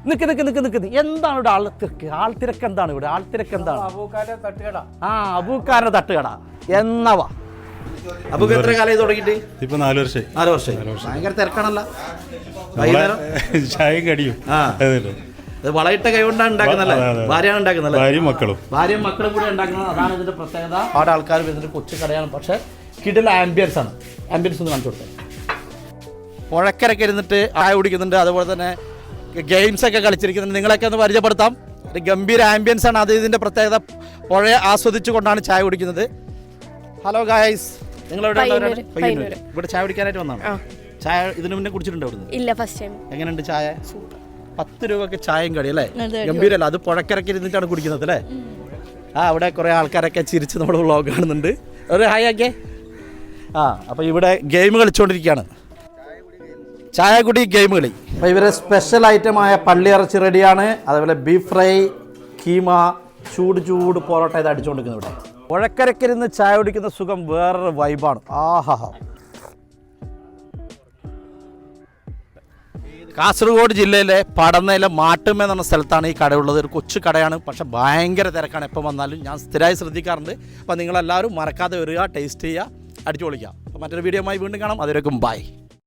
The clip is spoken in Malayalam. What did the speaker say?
നിക്ക് എന്താണ് ഇവിടെ ആൾത്തിരക്ക് എന്താണ് ഇവിടെ ആൾത്തിരക്ക് എന്താണ്? അബൂക്കാരന്റെ തട്ടുകട എന്നവാ? അബൂക്ക് എത്ര കാലമായി തുടങ്ങിയിട്ട്? ഇപ്പൊ 4 വർഷമായി. 4 വർഷമായി. ഭയങ്കര തിരക്കാണല്ലോ. ചായയും കടിയും. വളയിട്ട കൈ കൊണ്ടാണ് ഉണ്ടാക്കുന്നല്ലേ? ഭാര്യയാണ് ഉണ്ടാക്കുന്നല്ലേ? ഭാര്യയും മക്കളും കൂടെ ഉണ്ടാക്കുന്നത്. അതാണ് ഇതിന്റെ പ്രത്യേകത. ഒരുപാട് ആൾക്കാർ വരുന്നൊരു കൊച്ചു കടയാണ്, പക്ഷെ കിടില ആംബിയൻസ് ആണ്. ആംബിയൻസ് ഒന്ന് കാണിച്ചു കൊടുത്തത്. പുഴക്കരക്ക് ഇരുന്നിട്ട് ചായ കുടിക്കുന്നുണ്ട്, അതുപോലെ തന്നെ ഗെയിംസ് ഒക്കെ കളിച്ചിരിക്കുന്നുണ്ട്. നിങ്ങളൊക്കെ ഒന്ന് പരിചയപ്പെടുത്താം. ഒരു ഗംഭീര ആംബിയൻസ് ആണ്. അത് ഇതിന്റെ പ്രത്യേകത. പുഴ ആസ്വദിച്ചു കൊണ്ടാണ് ചായ കുടിക്കുന്നത്. ഹലോ ഗായ്സ്, നിങ്ങളിവിടെ ഇവിടെ ചായ കുടിക്കാനായിട്ട് വന്നാണ്? ചായ ഇതിനു മുന്നേ കുടിച്ചിട്ടുണ്ടോ? ഇല്ല, ഫസ്റ്റ് ടൈം. എങ്ങനെയുണ്ട് ചായ? 10 രൂപക്ക് ചായയും കടി അല്ലേ? ഗംഭീരല്ല. അത് പുഴക്കരക്ക് ഇരുന്നിട്ടാണ് കുടിക്കുന്നത് അല്ലേ? അവിടെ കുറെ ആൾക്കാരൊക്കെ ചിരിച്ച് നമ്മുടെ വ്ളോഗ് കാണുന്നുണ്ട്. ഒരു ഹായ് ആക്കേ. അപ്പോൾ ഇവിടെ ഗെയിം കളിച്ചുകൊണ്ടിരിക്കുകയാണ്. ചായ കുടി ഗെയിം കളി. അപ്പോൾ ഇവരെ സ്പെഷ്യൽ ഐറ്റമായ പള്ളിയിറച്ചി റെഡിയാണ്. അതുപോലെ ബീഫ് ഫ്രൈ, കീമ, ചൂട് പൊറോട്ട ഇത് അടിച്ചുകൊണ്ടിരിക്കുന്നത്. ഇവിടെ പുഴക്കരക്കിരുന്ന് ചായ കുടിക്കുന്ന സുഖം വേറൊരു വൈബാണ്. ആഹാ. കാസർഗോഡ് ജില്ലയിലെ പടന്നയിലെ മാട്ടുമ എന്ന് പറഞ്ഞ സ്ഥലത്താണ് ഈ കടയുള്ളത്. ഒരു കൊച്ചു കടയാണ്, പക്ഷേ ഭയങ്കര തിരക്കാണ്. എപ്പോൾ വന്നാലും ഞാൻ സ്ഥിരമായി ശ്രദ്ധിക്കാറുണ്ട്. അപ്പോൾ നിങ്ങളെല്ലാവരും മറക്കാതെ വരിക, ടേസ്റ്റ് ചെയ്യുക, അടിച്ചു പൊളിക്കുക. അപ്പോൾ മറ്റൊരു വീഡിയോയുമായി വീണ്ടും കാണാം. അതുവരേക്കും ബൈ.